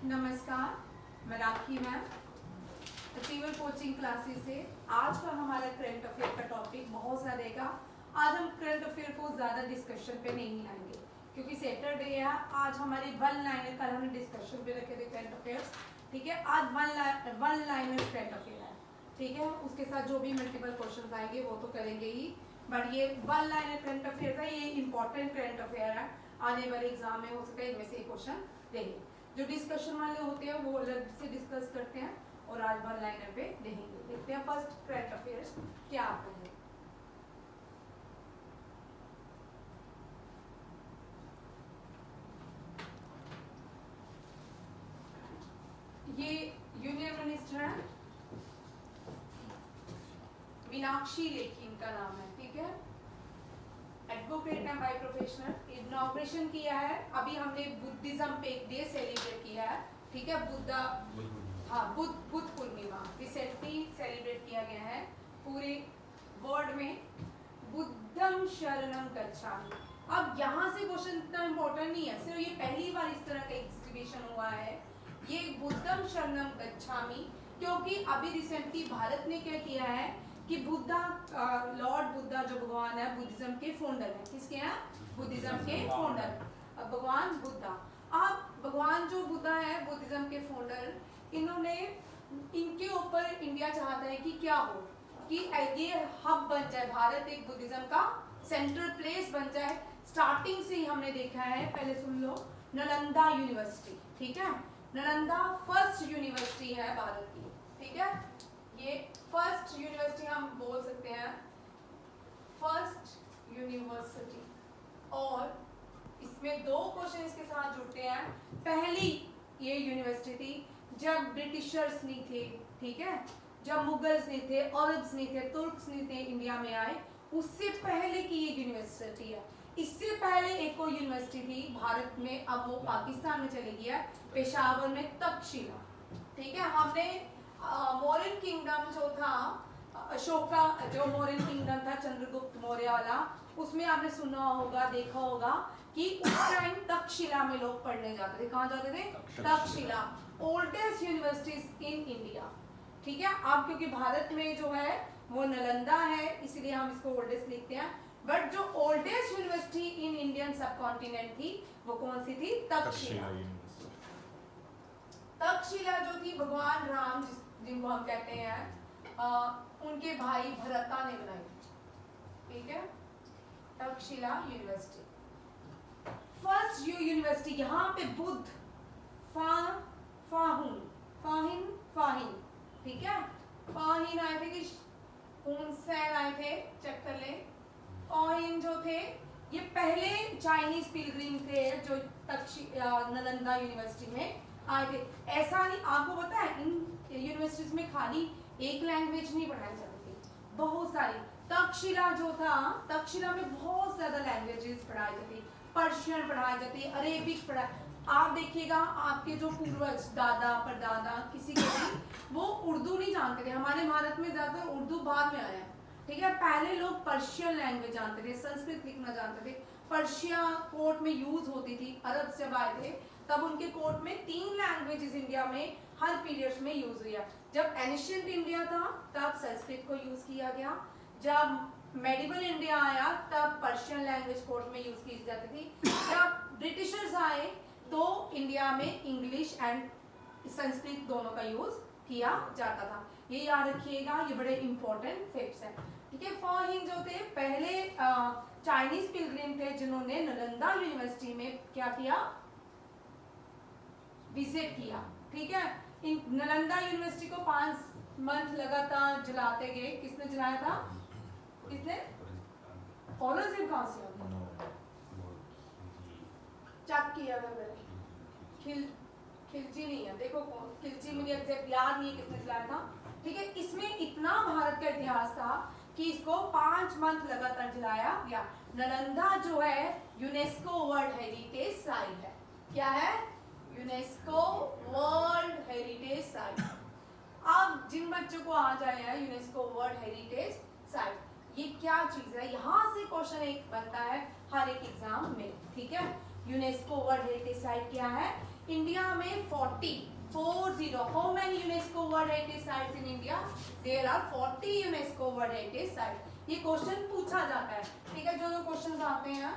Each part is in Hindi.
नमस्कार, मैं राखी मैम अचीवर कोचिंग क्लासेस से। आज का हमारा करंट अफेयर का टॉपिक बहुत सा रहेगा। आज हम करंट अफेयर को ज़्यादा डिस्कशन पे नहीं आएंगे क्योंकि सैटरडे है। आज हमारी वन लाइनर, कल हमने डिस्कशन पे रखे थे करंट अफेयर्स, ठीक है। आज वन लाइनर करंट अफेयर है, ठीक है। उसके साथ जो भी मल्टीपल क्वेश्चन आएंगे वो तो करेंगे ही, बट ये वन लाइनर करंट अफेयर है, ये इंपॉर्टेंट करंट अफेयर है। आने वाले एग्जाम में हो सकता है इनमें से एक क्वेश्चन देंगे। जो डिस्कशन वाले होते हैं वो अलग से डिस्कस करते हैं और आज वन लाइनर पे देखेंगे। देखते हैं फर्स्ट करंट अफेयर्स क्या आता है। ये यूनियन मिनिस्टर है मीनाक्षी लेखी, इनका नाम है, ठीक है। एडवोकेट है बाय प्रोफेशनल। इनॉग्रेशन किया है अभी हमने बुद्धिज्म पे एक डे सेलिब्रेट किया है, ठीक है। बुद्ध पूर्णिमा रिसेंटली सेलिब्रेट किया गया है पूरे वर्ल्ड में। बुद्धम शरणम गच्छामि। अब यहाँ से क्वेश्चन इतना इम्पोर्टेंट नहीं है, सिर्फ ये पहली बार इस तरह का एग्जीबिशन हुआ है ये बुद्धम शरणम गच्छामि, क्योंकि अभी रिसेंटली भारत ने क्या किया है कि बुद्धा, लॉर्ड बुद्धा जो भगवान है बुद्धिज्म के फाउंडर है। किसके हैं? बुद्धिज्म के फाउंडर भगवान बुद्धा। अब भगवान जो बुद्धा है बुद्धिज्म के फाउंडर, इन्होंने इनके ऊपर इंडिया चाहता है कि क्या हो कि ये हब बन जाए, भारत एक बुद्धिज्म का सेंट्रल प्लेस बन जाए। स्टार्टिंग से ही हमने देखा है, पहले सुन लो, नालंदा यूनिवर्सिटी, ठीक है। नालंदा फर्स्ट यूनिवर्सिटी है भारत की, ठीक है। ये फर्स्ट यूनिवर्सिटी हम बोल सकते हैं, फर्स्ट यूनिवर्सिटी। और इसमें दो क्वेश्चन इसके साथ जुड़ते हैं। पहली ये यूनिवर्सिटी थी जब ब्रिटिशर्स नहीं थे, ठीक है, जब मुगल्स नहीं थे, अरब्स नहीं थे, तुर्क्स नहीं थे इंडिया में आए, उससे पहले की ये यूनिवर्सिटी है। इससे पहले एक और यूनिवर्सिटी थी भारत में, अब वो पाकिस्तान में चली गई है, पेशावर में, तक्षशिला, ठीक है। हमने मौर्यन किंगडम जो था, अशोका जो मौर्यन किंगडम था चंद्रगुप्त मौर्य वाला, उसमें आपने सुना होगा, देखा होगा कि उस टाइम तक्षशिला में लोग पढ़ने जाते थे। कहाँ जाते थे? Takshashila, oldest universities in India, ठीक है। अब क्योंकि भारत में जो है वो नालंदा है इसलिए हम इसको ओल्डेस्ट लिखते हैं, बट जो ओल्डेस्ट यूनिवर्सिटी इन इंडियन सब कॉन्टिनेंट थी वो कौन सी थी? तक्षशिला। तक्षशिला जो थी भगवान राम जिनको हम कहते हैं, उनके भाई भरता ने बनाई, ठीक है। Takshashila university first university. यहाँ पे बुद्ध फाहिन, ठीक है। फाहिन आए थे कि हुनसेन आए थे, चेक कर ले। फाहिन जो थे ये पहले चाइनीज पिलग्रिम थे जो नालंदा यूनिवर्सिटी में आए थे। ऐसा नहीं, आपको पता है इन यूनिवर्सिटीज में खाली एक लैंग्वेज नहीं पढ़ाई जाती थी, बहुत सारी। तक्षशिला जो था, तक्षशिला में बहुत ज्यादा लैंग्वेजेस पढ़ाई जाती, पर्शियन पढ़ाई जाती, अरेबिक पढ़ाई। आप देखिएगा आपके जो पूर्वज, दादा परदादा, किसी के भी वो उर्दू नहीं जानते थे। हमारे भारत में ज्यादातर उर्दू बाद में आया, ठीक है। पहले लोग पर्शियन लैंग्वेज जानते थे, संस्कृत लिखना जानते थे। पर्शिया कोर्ट में यूज होती थी, अरब जब आए थे तब उनके कोर्ट में 3 लैंग्वेजेस इंडिया में हर पीरियड्स में यूज हुई है। जब एनिशियंट इंडिया था तब संस्कृत को यूज किया गया, जब मेडिवल इंडिया आया तब पर्शियन लैंग्वेज कोर्ट में यूज की जाती थी, जब ब्रिटिशर्स आए तो इंडिया में इंग्लिश एंड संस्कृत दोनों का यूज किया जाता था। ये याद रखिएगा, ये बड़े इंपॉर्टेंट फैक्ट्स हैं, ठीक है। फाहिन जो थे पहले चाइनीज पिलग्रिम थे जिन्होंने नालंदा यूनिवर्सिटी में क्या किया? विजिट किया, ठीक है। इन नालंदा यूनिवर्सिटी को 5 मंथ लगातार जलाते गए। किसने जलाया था? किसने? औरंगजेब। कहां से आ गया? चेक किया खिलजी नहीं है, देखो खिलजी मुझे एग्जैक्ट याद नहीं है किसने जलाया था, ठीक है। इसमें इतना भारत का इतिहास था कि इसको 5 मंथ लगातार जलाया गया। नालंदा जो है यूनेस्को वर्ल्ड हेरिटेज साइट है। क्या है? UNESCO world heritage site. अब जिन बच्चों को आ जाए है यूनेस्को वर्ल्ड हेरिटेज साइट, ये क्या चीज है? यहाँ से क्वेश्चन एक बनता है हर एक एग्जाम में, ठीक है। यूनेस्को वर्ल्ड हेरिटेज साइट क्या है इंडिया में 40 how many UNESCO world heritage sites in India there are 40 UNESCO world heritage site ये क्वेश्चन पूछा जाता है ठीक है जो जो क्वेश्चंस आते हैं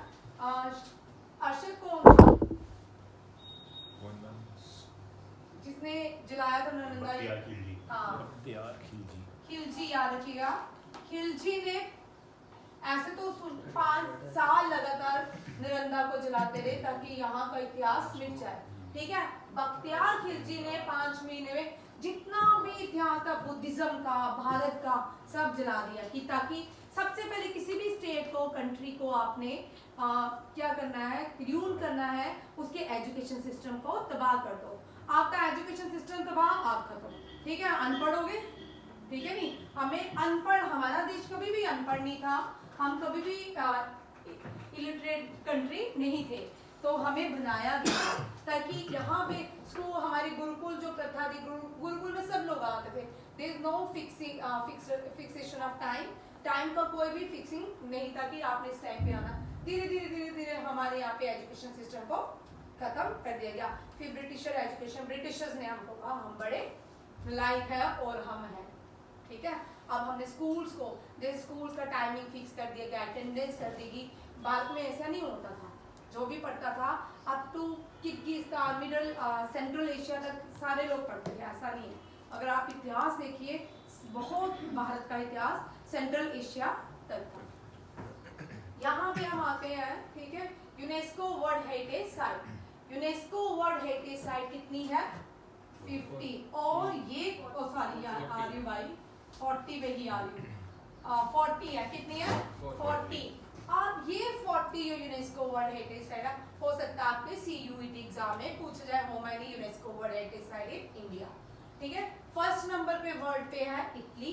अर्शद कौन था जिसने जलाया था नालंदा हाँ खिलजी याद रखिएगा खिलजी ने ऐसे तो 5 साल लगातार नालंदा को जलाते रहे ताकि यहाँ का इतिहास मिट जाए ठीक है बख्तियार खिलजी ने 5 महीने में जितना भी इतिहास था बुद्धिज्म का भारत का सब जला दिया कि ताकि सबसे पहले किसी भी स्टेट को कंट्री को आपने क्या करना है र्यून करना है उसके एजुकेशन सिस्टम को तबाह कर दो आपका एजुकेशन सिस्टम तबाह आप खत्म ठीक है अनपढ़ हो गए ठीक है नहीं हमें अनपढ़ हमारा देश कभी भी अनपढ़ नहीं था हम कभी भी इलिटरेट कंट्री नहीं थे तो हमें बनाया गया ताकि यहाँ पे स्कूल हमारे गुरुकुल जो प्रथा थी गुरुकुल में सब लोग आते थे there is no fixation of time का कोई भी फिक्सिंग नहीं था कि आपने इस टाइम पे आना धीरे धीरे हमारे यहाँ पे एजुकेशन सिस्टम को खत्म कर दिया गया फिर ब्रिटिशर्स ने हमको कहा हम बड़े लायक है और हम हैं ठीक है अब हमने स्कूल्स को जैसे स्कूल्स का टाइमिंग फिक्स कर दिया गया अटेंडेंस कर देगी भारत में ऐसा नहीं होता था जो भी पढ़ता था up to Kyrgyzstan middle central Asia तक सारे लोग पढ़ते थे ऐसा नहीं है अगर आप इतिहास देखिए बहुत भारत का इतिहास सेंट्रल एशिया तक था यहाँ पे हम आते हैं ठीक है UNESCO world heritage site UNESCO world heritage site कितनी है 50 और ये सॉरी आ रही भाई 40 पे ही आ रही 40 है कितनी है 40 अब ये 40 यूनेस्को वर्ल्ड हेरिटेज साइट हो सकता है आपके CUET एग्जाम में पूछा जाए how many UNESCO world heritage site in India ठीक है फर्स्ट नंबर पे वर्ल्ड पे है इटली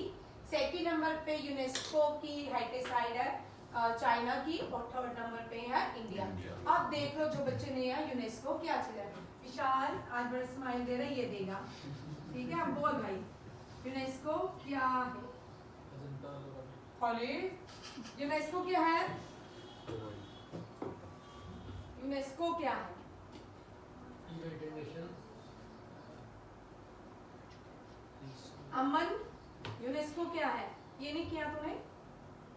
सेकंड नंबर पे यूनेस्को की हेरिटेज साइट है चाइना की और थर्ड नंबर पे है इंडिया अब देख लो जो बच्चे नहीं है यूनेस्को क्या चीज है विशाल आज बड़ा स्माइल दे रहे ये देगा ठीक है हम बोल भाई यूनेस्को क्या है यूनेस्को क्या है यूनेस्को क्या है अमन यूनेस्को क्या है ये नहीं किया तूने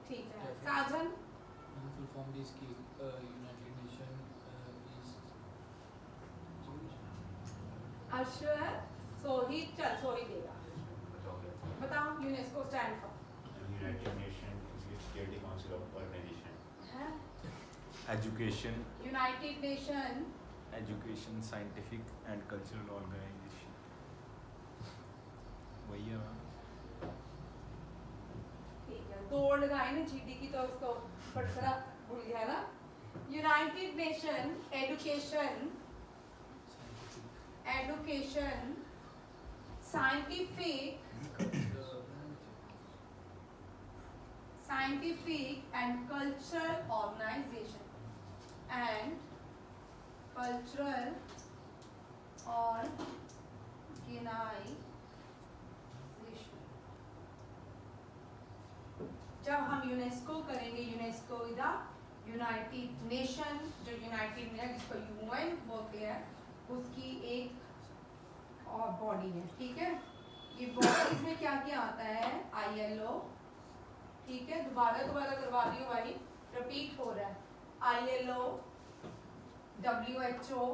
ठीक है साजन full form is United Nation is Arshad Sohit चल सोहित देगा बताओ UNESCO stand for United Nations Security Council of Organization है Education, United nation Education, Scientific and Cultural Organization. वही है मैम. ठीक है दौड़ लगाई ना जीडी की तो उसको फटसरा भूल गया ना United Nation education scientific and cultural organisation जब हम यूनेस्को करेंगे यूनेस्को यूनाइटेड नेशन जो यूनाइटेड नेशन जिसको UN बोलते हैं उसकी एक और बॉडी है ठीक है ये बॉडीज में क्या क्या आता है ILO ठीक है दोबारा करवा रही हूँ भाई रिपीट हो रहा है ILO WHO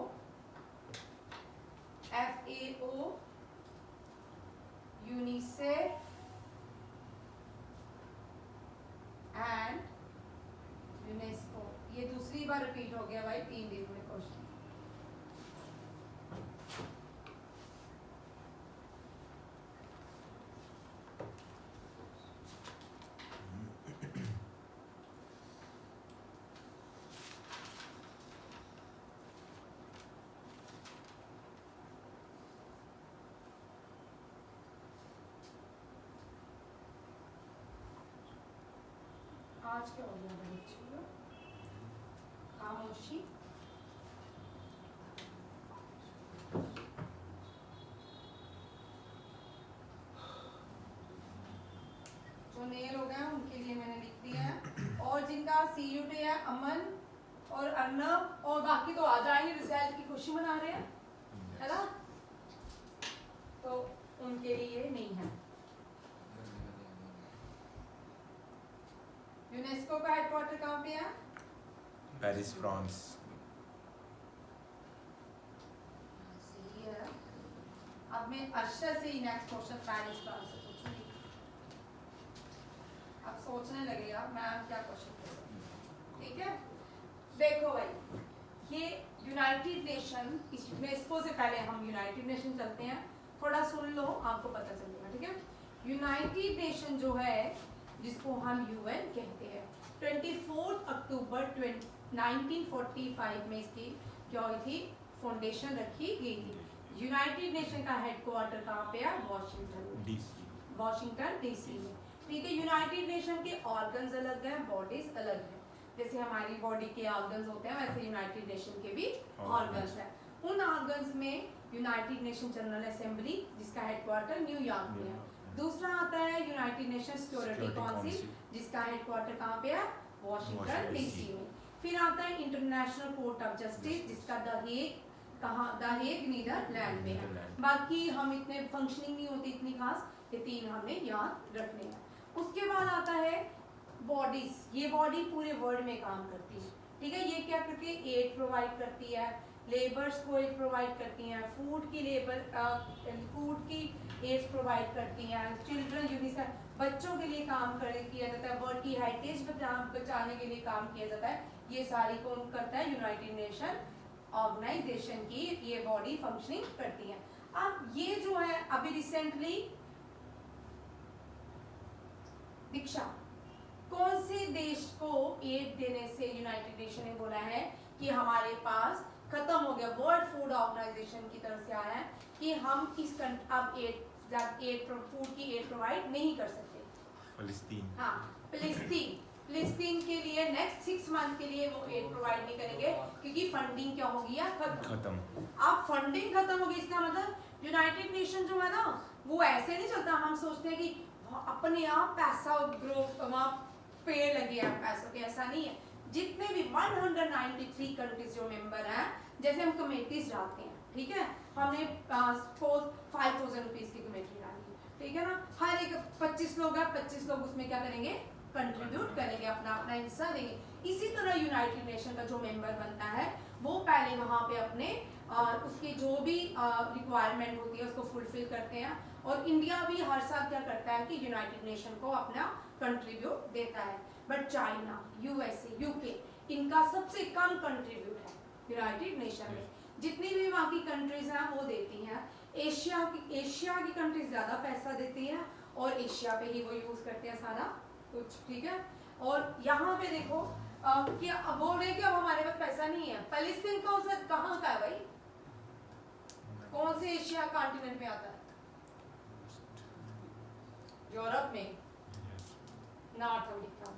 FAO UNICEF and UNESCO ये दूसरी बार रिपीट हो गया भाई 3 दिन में क्वेश्चन आज क्या हो गया बच्चों खामोशी जो नए लोग हैं उनके लिए मैंने लिख दिया है और जिनका CUT है अमन और अर्नब और बाकी तो आ जाएंगे, रिजल्ट की खुशी मना रहे हैं, है ना, तो उनके लिए नहीं है। यूनेस्को का हेडक्वार्टर कहाँ पे है? Paris, France. सही है। अब मैं अर्शद से ही नेक्स्ट क्वेश्चन पेरिस फ्रांस से पूछूंगी। अब सोचने लगेगा मैं क्या क्वेश्चन पूछूं, ठीक है। देखो भाई, ये यूनाइटेड नेशन, यूनेस्को से पहले हम यूनाइटेड नेशन चलते हैं, थोड़ा सुन लो आपको पता चलेगा, ठीक है। यूनाइटेड नेशन जो है जिसको हम यूएन कहते हैं, 24 अक्टूबर 1945 में इसकी क्या हुई थी, फाउंडेशन रखी गई थी। यूनाइटेड नेशन का हेडक्वार्टर कहाँ पे है? Washington, DC. वॉशिंगटन डीसी में, ठीक है। यूनाइटेड नेशन के ऑर्गन्स अलग हैं, बॉडीज अलग हैं। जैसे हमारी बॉडी के ऑर्गन्स होते हैं वैसे यूनाइटेड नेशन के भी ऑर्गन्स हैं। उन ऑर्गन्स में यूनाइटेड नेशन जनरल असेंबली जिसका हेडक्वार्टर न्यूयॉर्क में है। दूसरा आता है यूनाइटेड नेशन सिक्योरिटी काउंसिल जिसका हेडक्वार्टर कहाँ पे है? वॉशिंगटन डीसी में। फिर आता है इंटरनेशनल कोर्ट ऑफ जस्टिस जिसका द हेग नीदरलैंड में है। बाकी हम इतने फंक्शनिंग नहीं होती इतनी खास, ये तीन हमें याद रखने हैं। उसके बाद आता है बॉडीज, ये बॉडी पूरे वर्ल्ड में काम करती है, ठीक है। ये क्या करती है? एड प्रोवाइड करती है, लेबर्स को एड प्रोवाइड करती हैं, फूड की एड प्रोवाइड करती हैं, चिल्ड्रन यूनिसेफ बच्चों के लिए काम किया जाता है, वर्ल्ड की हेरिटेज बचाने के लिए काम किया जाता है। ये सारी कौन करता है? यूनाइटेड नेशन ऑर्गेनाइजेशन की ये बॉडी फंक्शनिंग करती है। अब ये जो है अभी रिसेंटली दीक्षा, कौन से देश को एड देने से यूनाइटेड नेशन ने बोला है कि हमारे पास खत्म हो गया, वर्ल्ड फूड ऑर्गेनाइजेशन की तरफ से आया है कि हम इस अब फूड की एड प्रोवाइड नहीं कर सकते। फिलिस्तीन। हाँ, फिलिस्तीन के लिए नेक्स्ट 6 मंथ के लिए वो एड प्रोवाइड नहीं करेंगे क्योंकि फंडिंग क्या हो गया? खत्म। अब फंडिंग खत्म हो गई, इसका मतलब यूनाइटेड नेशन जो है ना वो ऐसे नहीं चलता। हम सोचते हैं कि अपने आप पैसा ग्रो, वहाँ पेड़ लगे हैं पैसों के, ऐसा नहीं है। जितने भी 193 कंट्रीज जो मेंबर हैं, जैसे हम कमेटीज डालते हैं, ठीक है, हमने सपोज 5000 रुपीज की कमेटी डाली है, ठीक है ना, हर एक 25 लोग हैं, 25 लोग उसमें क्या करेंगे? कंट्रीब्यूट करेंगे, अपना अपना हिस्सा देंगे। इसी तरह यूनाइटेड नेशन का जो मेंबर बनता है वो पहले वहाँ पे अपने उसकी जो भी रिक्वायरमेंट होती है उसको फुलफिल करते हैं। और इंडिया भी हर साल क्या करता है कि यूनाइटेड नेशन को अपना कंट्रीब्यूट देता है। बट चाइना, यूएसए, यूके, इनका सबसे कम कंट्रीब्यूट है यूनाइटेड नेशन में। जितनी भी वहाँ की कंट्रीज हैं वो देती हैं। एशिया की कंट्रीज ज़्यादा पैसा देती हैं और एशिया पे ही वो यूज़ करते हैं सारा कुछ, ठीक है। और यहाँ पे देखो कि अब बोल रहे कि अब हमारे पास पैसा नहीं है। पैलेस्टीन कौन सा कहाँ का है भाई? कौन से एशिया कॉन्टिनेंट में आता है? यूरोप में, नॉर्थ अमेरिका,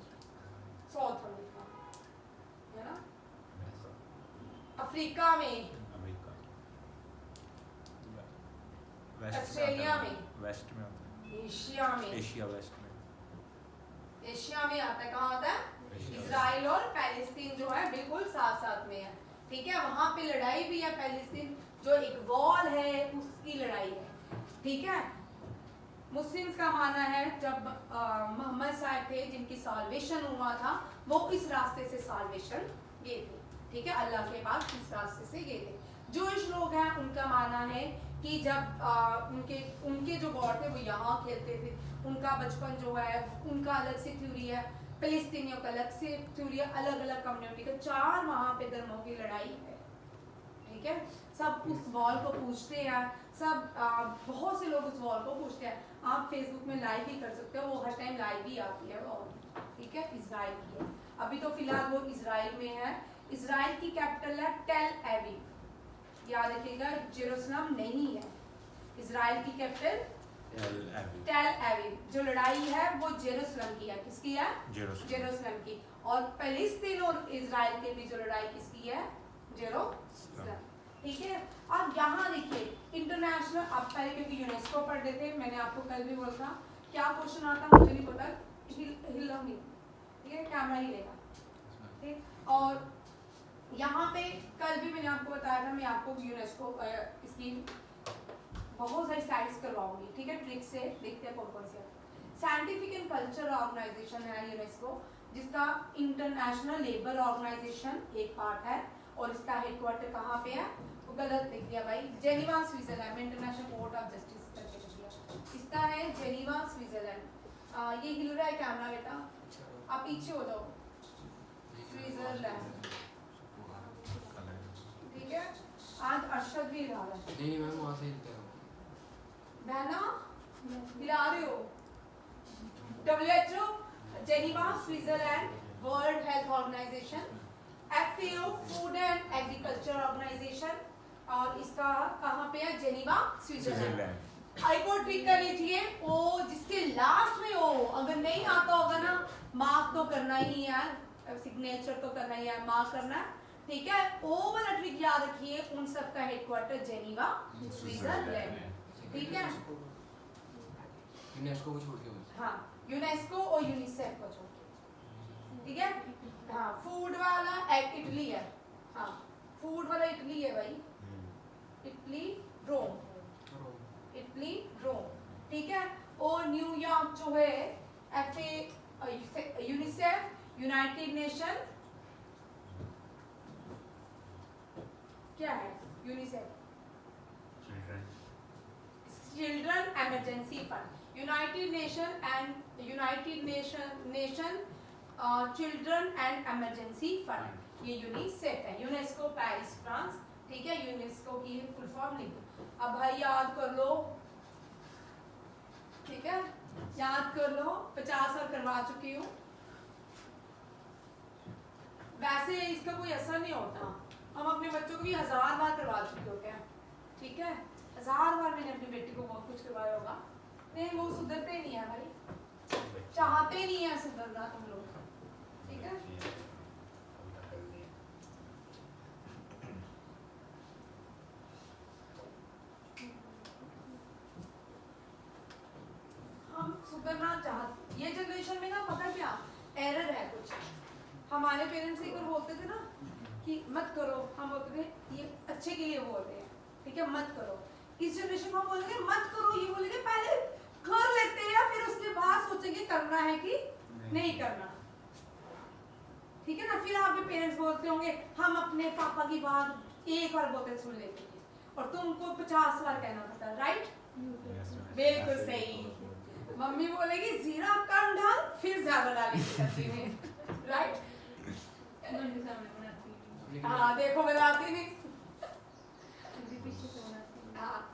साउथ अमेरिका, है ना, अफ्रीका में, ऑस्ट्रेलिया में, वेस्ट में आता है, एशिया में, एशिया वेस्ट में, एशिया में आता है। कहाँ आता है? इजराइल और पैलेस्टीन जो है बिल्कुल साथ साथ में है, ठीक है। वहां पे लड़ाई भी है, पैलेस्टीन जो एक वॉल है उसकी लड़ाई है, ठीक है। मुस्लिम्स का मानना है जब मोहम्मद साहब थे जिनकी साल्वेशन हुआ था वो इस रास्ते से साल्वेशन गए थे, ठीक है, अल्लाह के पास इस रास्ते से गए थे। जूइश लोग हैं उनका मानना है कि जब उनके जो गॉड थे वो यहाँ खेलते थे, उनका बचपन जो है उनका अलग से थ्योरी है, फिलिस्तीनियों का अलग से थ्योरी है, अलग अलग कम्युनिटी का 4 वहाँ पे धर्मों की लड़ाई है, ठीक है। सब उस वॉल को पूछते हैं, सब बहुत से लोग उस वॉल को पूछते हैं। आप फेसबुक में लाइव भी कर सकते हो, वो हर टाइम लाइव ही आती है वॉल, ठीक है, इजराइल की है। अभी तो फिलहाल वो इजराइल में है। इजराइल की कैपिटल है टेल एविव, याद रखिएगा जेरूसलम नहीं है। इजराइल की कैपिटल टेल एविव। जो लड़ाई है वो जेरूसलम की है, किसकी है? जेरूसलम की। और पैलेस्टीन और इजराइल के बीच जो लड़ाई किसकी है? जेरूसलम, ठीक है। अब यहाँ देखिए इंटरनेशनल, अब पहले क्योंकि यूनेस्को पढ़ रहे थे, मैंने आपको कल भी बोला था क्या क्वेश्चन आता मुझे नहीं पता, हिलूंगी, ठीक है, कैमरा हिलेगा, ठीक। और यहाँ पे कल भी मैंने आपको बताया था, मैं आपको यूनेस्को इसकी बहुत सारी साइट्स करवाऊंगी, ठीक है, ट्रिक से देखते हैं कौन कौन से। साइंटिफिक एंड कल्चर ऑर्गेनाइजेशन है यूनेस्को, जिसका इंटरनेशनल लेबर ऑर्गेनाइजेशन एक पार्ट है, और इसका हेडक्वार्टर कहाँ पे है, तो गलत लिख दिया भाई, जेनीवा स्विट्जरलैंड में, इंटरनेशनल कोर्ट ऑफ जस्टिस करके लिख दिया, इसका है जेनीवा स्विट्जरलैंड। ये हिल रहा है कैमरा बेटा, आप पीछे हो जाओ, स्विट्जरलैंड, ठीक है। आज अरशद भी हिला रहा है, नहीं मैम वहाँ से हिलते हो बहना हिला रहे हो। WHO, Geneva Switzerland, world health organisation, FAO, food and agriculture organisation, और इसका कहाँ पे है, जेनीवा स्विट्जरलैंड। आई को ट्रिक कर लीजिए, ओ जिसके लास्ट में ओ अगर नहीं आता होगा ना, मार्क तो करना ही है, सिग्नेचर तो करना ही है, मार्क करना है, ठीक है। ओ वाला ट्रिक याद रखिए, उन सब का हेडक्वार्टर जेनीवा स्विट्जरलैंड, ठीक है। यूनेस्को को छोड़ के हाँ, यूनेस्को और यूनिसेफ को छोड़ के, ठीक है। हाँ, फूड वाला इटली है, हाँ फूड वाला इटली है भाई, इटली रोम, इटली रोम, ठीक है। और न्यूयॉर्क जो है यूनिसेफ, यूनाइटेड नेशन, क्या है UNICEF, children emergency fund, United nation children and emergency fund, ये यूनिसेफ है। यूनेस्को पेरिस फ्रांस, ठीक है, यूनेस्को की फुल फॉर्म लिख दो, अब भाई याद कर लो, ठीक है, याद कर लो, 50 बार करवा चुकी हूँ, वैसे इसका कोई असर नहीं होता, हम अपने बच्चों को भी 1000 बार करवा चुके होते हैं, ठीक है, 1000 बार मैंने अपनी बेटी को बहुत कुछ करवाया होगा, नहीं वो सुधरते ही नहीं है भाई, चाहते नहीं है सुधरना तुम लोग, ठीक है। हम सुधरना चाहते, ये जनरेशन में ना पता क्या एरर है कुछ, हमारे पेरेंट्स एक बार बोलते थे ना कि मत करो, हम बोलते थे ये अच्छे के लिए बोल रहे हैं, ठीक है, मत करो। इस जनरेशन को हम बोलेंगे मत करो, ये बोलेंगे पहले कर लेते हैं, फिर उसके बाद सोचेंगे करना है कि नहीं करना, ठीक है ना। फिर आपके पेरेंट्स बोलते होंगे हम अपने पापा की बात एक बार बोलते सुन लेते थे, और तुमको 50 बार कहना पड़ता है, राइट, बिल्कुल सही। मम्मी बोलेगी जीरा कम डाल, फिर ज्यादा डालेगी सब्जी में, राइट। हाँ देखो बताती नहीं,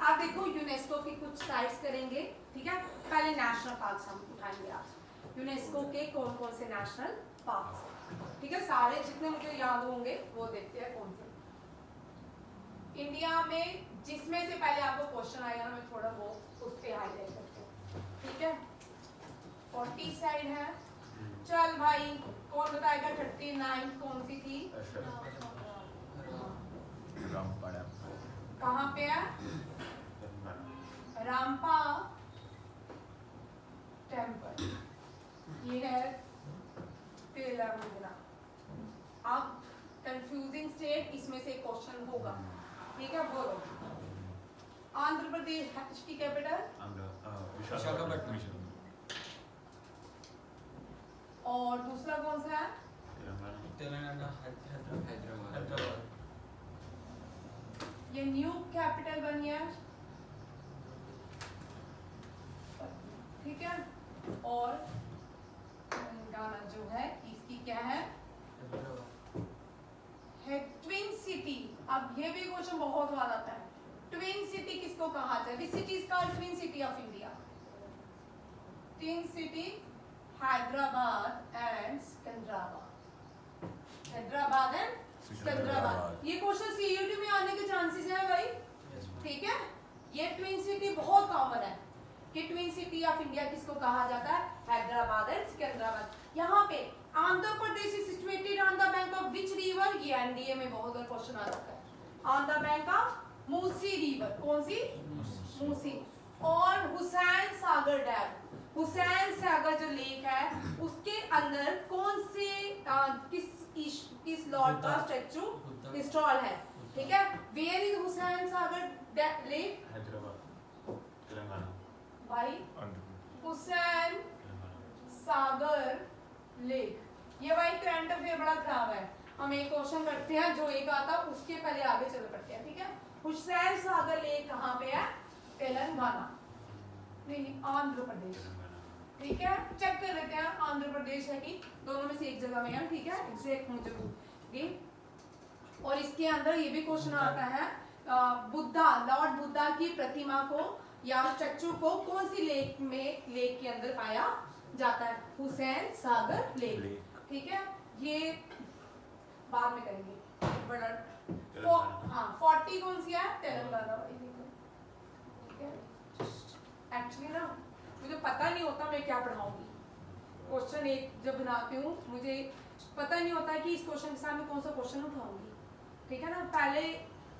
आप देखो यूनेस्को की कुछ साइट्स करेंगे, ठीक है। पहले नेशनल पार्क्स हम उठाएंगे आप, यूनेस्को के कौन कौन से नेशनल पार्क्स, ठीक है, सारे जितने मुझे याद होंगे वो देखते हैं कौन से। इंडिया में जिसमें से पहले आपको क्वेश्चन आएगा ना, मैं थोड़ा वो उस पे हाईलाइट करती हूँ, ठीक है। 40 साइड है, चल भाई कौन बताएगा 39 कौन सी थी, कहाँ पे है, रामपा टेम्पल, ये है तेलंगाना। अब कंफ्यूजिंग स्टेट, इसमें से क्वेश्चन होगा, ठीक है, बोलो। आंध्र प्रदेश की कैपिटल विशाखापट्टनम, और दूसरा कौन सा है, तेलंगाना, हैदराबाद, ये न्यू कैपिटल बनी है, ठीक है। और तेलंगाना जो है इसकी क्या है, ट्विन सिटी। अब ये भी क्वेश्चन बहुत बार आता है, ट्विन सिटी किसको कहा जाता है, which city is called twin city of India, twin city Hyderabad and Secunderabad, Hyderabad and Secunderabad. ये क्वेश्चन सीयूटी में आने के चांसेस है भाई, ठीक है। ये ट्विन सिटी बहुत कॉमन है कि ट्विन सिटी ऑफ इंडिया किसको कहा जाता है, हैदराबाद एंड सिकंदराबाद। यहाँ पे Andhra Pradesh is situated on the bank of which river, ये एनडीए में बहुत बार क्वेश्चन आ जाता है, on the bank of Musi river, कौन सी, मूसी। और हुसैन सागर डैम, हुसैन सागर जो लेक है उसके अंदर कौन से किस लॉर्ड का स्टैचू बुद्धा। इंस्टॉल है, ठीक है। Where is Hussain Sagar lake? Hyderabad, Telangana, भाई Andhra हुसैन तेलंगाना। सागर लेक, ये भाई करंट अफेयर बड़ा खराब है। हम एक क्वेश्चन करते हैं जो एक आता उसके पहले आगे चल पड़ते हैं, ठीक है। हुसैन सागर लेक कहाँ पे है? तेलंगाना, नहीं आंध्र प्रदेश, ठीक है। चेक कर लेते हैं आंध्र प्रदेश है कि दोनों में से एक जगह में है, ठीक है। एग्जैक्ट मुझे ये और इसके अंदर ये भी क्वेश्चन आता है बुद्धा, लॉर्ड बुद्धा की प्रतिमा को या स्टैचू को कौन सी लेक के अंदर पाया जाता है? Hussain Sagar lake, Lake. ठीक है। ये बाद में करेंगे बड़ा तेलंगाना। हाँ 40 कौन सी है? तेलंगाना वाली, ठीक है। एक्चुअली ना मुझे पता नहीं होता मैं क्या पढ़ाऊंगी, क्वेश्चन एक जब बनाती हूँ मुझे पता नहीं होता है कि इस क्वेश्चन के साथ मैं कौन सा क्वेश्चन उठाऊंगी, ठीक है ना। पहले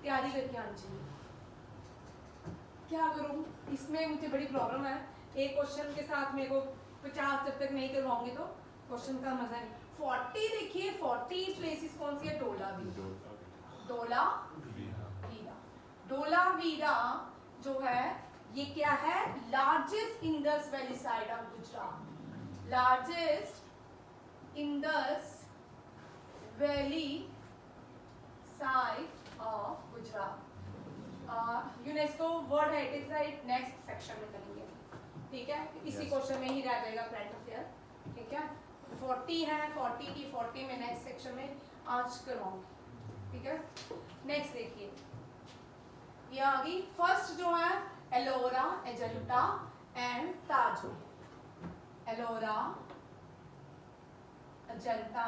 तैयारी करके आनी चाहिए। क्या करूँ, इसमें मुझे बड़ी प्रॉब्लम है। एक क्वेश्चन के साथ मेरे को 50 जब तक नहीं करवाऊंगी तो क्वेश्चन का मजा नहीं। 40 देखिए, 40 प्लेसेस कौन सी है? डोला वीरा, डोला वीरा जो है ये क्या है? Largest Indus valley side of Gujarat, largest Indus valley site of Gujarat. UNESCO world heritage site next section में करेंगे, ठीक है। इसी क्वेश्चन में ही रह जाएगा करंट अफेयर, ठीक है। 40 है, 40 की 40 में नेक्स्ट सेक्शन में आज करवाऊंगी, ठीक है। नेक्स्ट देखिए ये आ गई फर्स्ट जो है एलोरा, अजंता एंड ताजमहल। एलोरा, अजंता,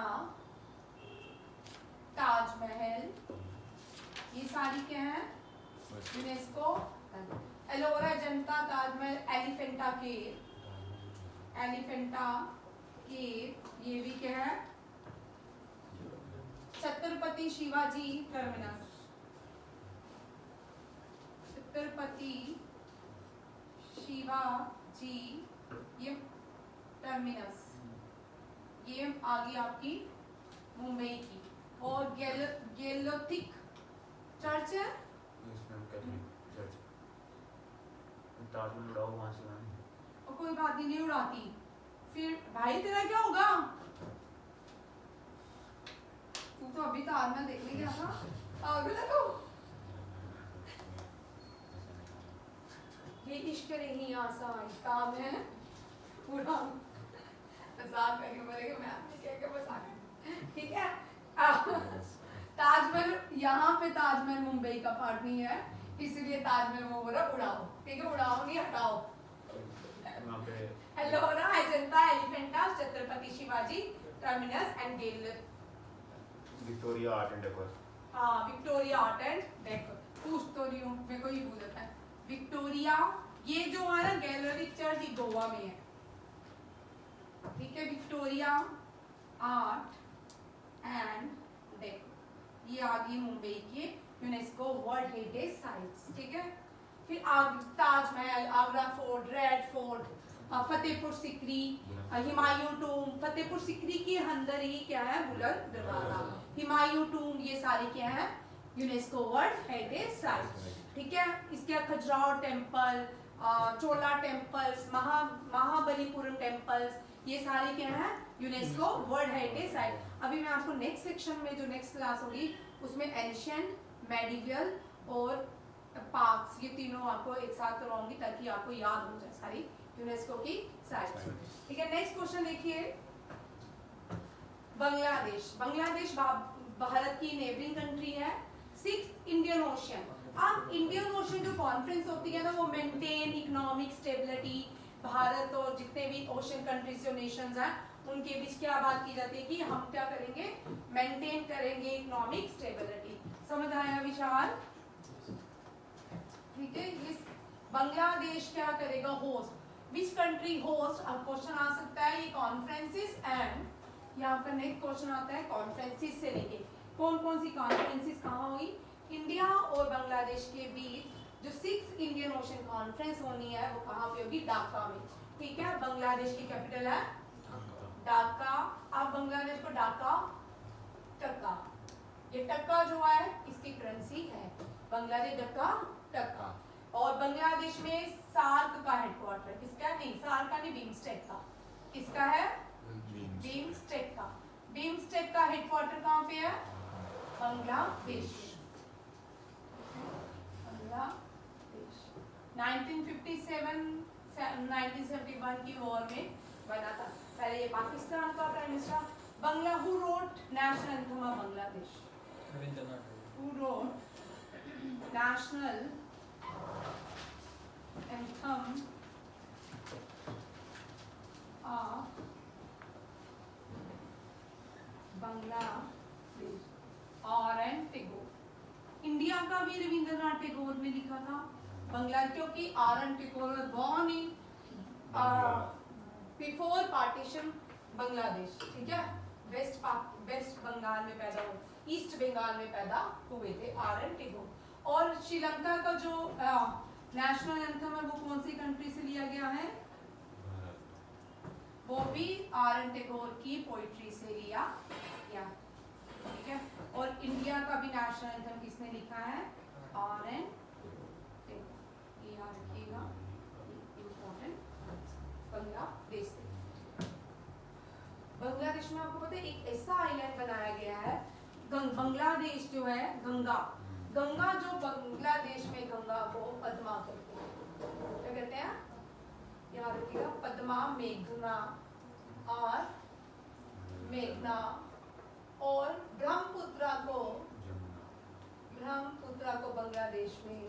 ताजमहल, ये सारी क्या है? यूनेस्को। एलोरा, अजंता, ताजमहल, एलिफेंटा केव, एलिफेंटा केव, ये भी क्या है? छत्रपति शिवाजी टर्मिनस, छत्रपति शिवाजी ये टर्मिनस, ये आ गई आपकी मुंबई की। और गैलोथिक चर्च है, ताजमहल उड़ाओ वहां से वहां। और कोई बात नहीं उड़ाती। फिर भाई तेरा क्या होगा? तू तो अभी ताजमहल देखने गया था, पागल है तू। ये इश्क नहीं आसान काम है पूरा मजाक करके बोलेगा मैं आपने क्या मजाक, ठीक है। ताजमहल यहाँ पे ताजमहल मुंबई का पार्ट नहीं है, इसलिए ताजमहल वो बोला उड़ाओ, ठीक है। उड़ाओ नहीं हटाओ। Ellora, Ajanta, Elephanta, Chhatrapati Shivaji terminus and Victoria art and decor. हाँ विक्टोरिया आर्ट एंड डेकोर, पूछ तो रही हूँ, मेरे को ही भूल जाता है। विक्टोरिया, ये जो है ना गैलोरिक चर्च ये गोवा में है, ठीक है। विक्टोरिया आर्ट एंड डेकोर, ये आ गई मुंबई के यूनेस्को वर्ल्ड हेरिटेज साइट्स, ठीक है। फिर Taj Mahal, Agra fort, red fort, Fatehpur Sikri, Humayun tomb. Fatehpur Sikri के अंदर ही क्या है? बुलंद दरवाजा, हुमायूं टूम, ये सारे क्या है? यूनेस्को वर्ल्ड हेरिटेज साइट्स, ठीक है। इसके खजुराहो टेम्पल, चोला टेम्पल्स, महाबलीपुरम टेम्पल्स, ये सारे क्या है? UNESCO world heritage site. अभी मैं आपको नेक्स्ट सेक्शन में जो नेक्स्ट क्लास होगी उसमें एंशिएंट, मेडिवल और पार्क्स, ये तीनों आपको एक साथ करवाऊंगी ताकि आपको याद हो जाए सारी यूनेस्को की साइट्स, ठीक है। नेक्स्ट क्वेश्चन देखिए, बांग्लादेश। बांग्लादेश भारत की नेबरिंग कंट्री है। 6th Indian ocean. अब इंडियन ओशन जो कॉन्फ्रेंस होती है ना वो मेंटेन इकोनॉमिक स्टेबिलिटी, भारत और जितने भी ओशन कंट्रीज जो नेशंस हैं उनके बीच क्या बात की जाती है कि हम क्या करेंगे? मेंटेन करेंगे इकोनॉमिक स्टेबिलिटी। समझ आया विशाल? ठीक है। इस बांग्लादेश क्या करेगा? होस्ट। Which country host? अब क्वेश्चन आ सकता है ये कॉन्फ्रेंसेस एंड यहाँ पर नेक्स्ट क्वेश्चन आता है कॉन्फ्रेंसेस से लेके कौन कौन सी कॉन्फ्रेंसेस कहाँ हुई? इंडिया और बांग्लादेश के बीच जो 6th इंडियन ओशन कॉन्फ्रेंस होनी है वो कहाँ पे होगी? ढाका में। ठीक है, बांग्लादेश की कैपिटल है ढाका। अब बांग्लादेश को ढाका टका, ये टक्का जो है इसकी करेंसी है, बांग्लादेश ढाका टक्का। और बांग्लादेश में सार्क का हेडक्वार्टर किसका है? नहीं सार्क का नहीं, बिम्स्टेक का। किसका है? बिम्स्टेक का। बिम्स्टेक का हेडक्वार्टर कहाँ पे है? बांग्लादेश। बांग्लादेश 1957-1971 की वॉर में बना था। पहले ये पाकिस्तान का prime minister Bangla who wrote national anthem of Bangladesh, who wrote national anthem of Bangladesh? RN. Tagore. India का भी रविंद्रनाथ टैगोर ने लिखा था बांग्ला, क्योंकि RN. Tagore born in before partition Bangladesh, ठीक है, वेस्ट बंगाल में पैदा हुए, ईस्ट बंगाल में पैदा हुए थे आर.एन. टैगोर। और श्रीलंका का जो नेशनल एंथम है वो कौन सी कंट्री से लिया गया है? वो भी आर.एन. टैगोर की पोइट्री से लिया गया, ठीक है। और इंडिया का भी नेशनल एंथम किसने लिखा है? आर.एन. टैगोर। ये याद रखिएगा, इम्पोर्टेंट। बांग्लादेश से, बांग्लादेश में आपको पता है एक ऐसा आइलैंड बनाया गया है, बांग्लादेश जो है गंगा, गंगा जो बांग्लादेश में गंगा को पद्मा कहते हैं। क्या कहते हैं? याद रखिएगा, पद्मा, मेघना और मेघना और ब्रह्मपुत्रा को बांग्लादेश में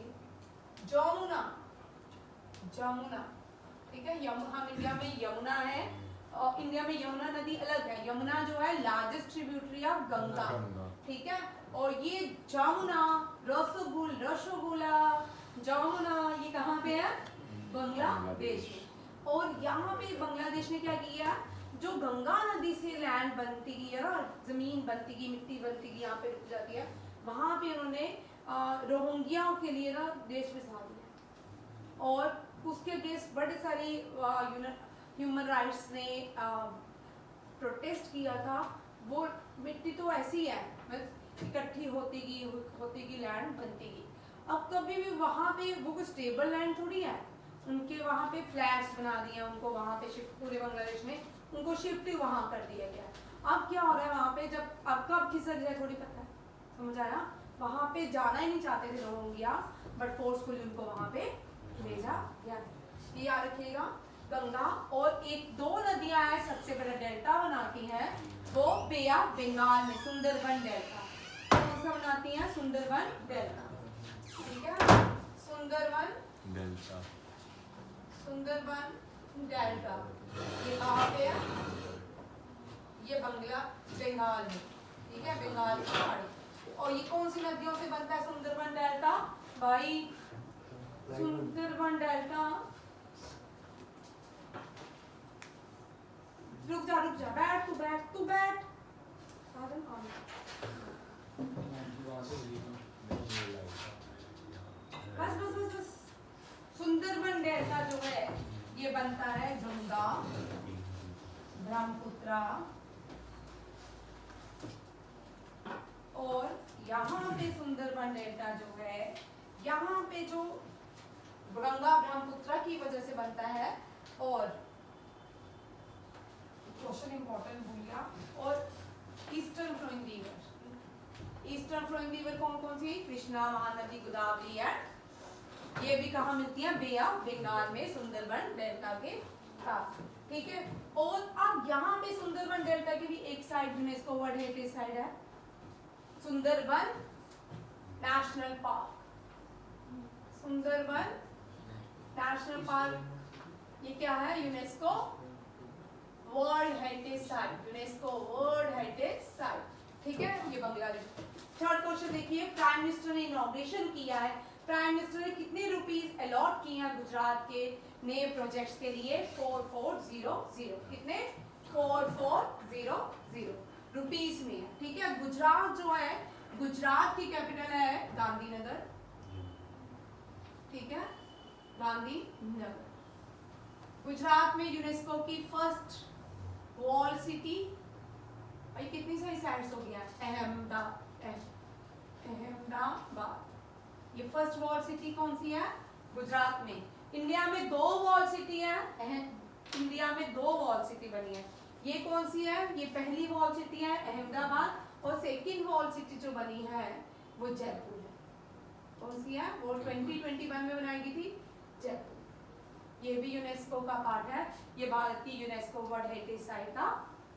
जमुना, जमुना, ठीक है। हम इंडिया में यमुना है, और इंडिया में यमुना नदी अलग है। यमुना जो है लार्जेस्ट ट्रिब्यूटरी ऑफ गंगा, ठीक है। और ये जमुना, रसगुल्ला जमुना, ये कहाँ पे है? बांग्लादेश में। और यहाँ पे बांग्लादेश ने क्या किया, जो गंगा नदी से लैंड बनती गई है, जमीन बनती गई, मिट्टी बनती गई, यहाँ पे रुक जाती है, वहां पे उन्होंने रोहिंग्याओं के लिए ना देश बसा दिया। और उसके अगेंस्ट बड़े सारे ह्यूमन राइट्स ने प्रोटेस्ट किया था। वो मिट्टी तो ऐसी है, इकट्ठी होती गई, लैंड बनती गई। अब कभी भी वहाँ पे वो कोई स्टेबल लैंड थोड़ी है, उनके वहाँ पे फ्लैट्स बना दिए, उनको वहाँ पे शिफ्ट, पूरे बांग्लादेश में उनको शिफ्ट ही वहाँ कर दिया गया। अब क्या हो रहा है वहाँ पे, जब अब कब खिसक जाए थोड़ी पता है, समझ आया? वहाँ पे जाना ही नहीं चाहते थे रोहिंग्या, बट फोर्सफुली उनको वहाँ पे भेजा गया। ये याद रखिएगा, गंगा और एक दो नदियां हैं सबसे बड़ा डेल्टा बनाती हैं, वो बे ऑफ बंगाल में सुंदरबन डेल्टा। कौन सा बनाती हैं? सुंदरबन डेल्टा, ठीक है। सुंदरबन डेल्टा, सुंदरबन डेल्टा ये कहाँ पे है? ये बंगाल में, ठीक है, बंगाल की खाड़ी। और ये कौन सी नदियों से बनता है सुंदरबन डेल्टा? भाई सुंदरबन डेल्टा, रुक जा, बैठ। साधन कौन है? बस। सुंदरबन डेल्टा जो है ये बनता है गंगा, ब्रह्मपुत्रा, और यहाँ पे सुंदरबन डेल्टा जो है, यहाँ पे जो गंगा ब्रह्मपुत्रा की वजह से बनता है। और क्वेश्चन इंपॉर्टेंट भूल गया। और ईस्टर्न फ्लोइंग रिवर कौन सी? कृष्णा, महानदी, गोदावरी एंड ये भी कहाँ मिलती है? बे ऑफ बंगाल में, सुंदरबन डेल्टा के पास, ठीक है। और अब यहाँ पे सुंदरबन डेल्टा की भी एक side UNESCO world heritage site है, Sundarban national park. Sundarban national park ये क्या है? UNESCO world heritage site, UNESCO world heritage site, ठीक है। ये बांग्लादेश। थर्ड क्वेश्चन देखिए, प्राइम मिनिस्टर ने इनॉग्रेशन किया है, प्राइम मिनिस्टर ने कितने रुपीस अलॉट किए हैं गुजरात के नए प्रोजेक्ट्स के लिए? 4400। कितने? 4400 रुपीस में, ठीक है। गुजरात जो है, गुजरात की कैपिटल है गांधीनगर, ठीक है, गांधीनगर। गुजरात में यूनेस्को की फर्स्ट वॉल सिटी, भाई कितनी सारी साइट्स हो गया, अहमदाबाद, ये फर्स्ट वॉल सिटी कौन सी है, गुजरात में। इंडिया में 2 वॉल सिटी है, इंडिया में 2 वॉल सिटी बनी है, ये कौन सी है, ये पहली वॉल सिटी है अहमदाबाद, और सेकंड वॉल सिटी जो बनी है वो जयपुर है। कौन सी है, वो 2021 में बनाई गई थी, जयपुर। ये भी यूनेस्को का पार्ट है, ये भारत की यूनेस्को वर्ल्ड हेरिटेज साइट का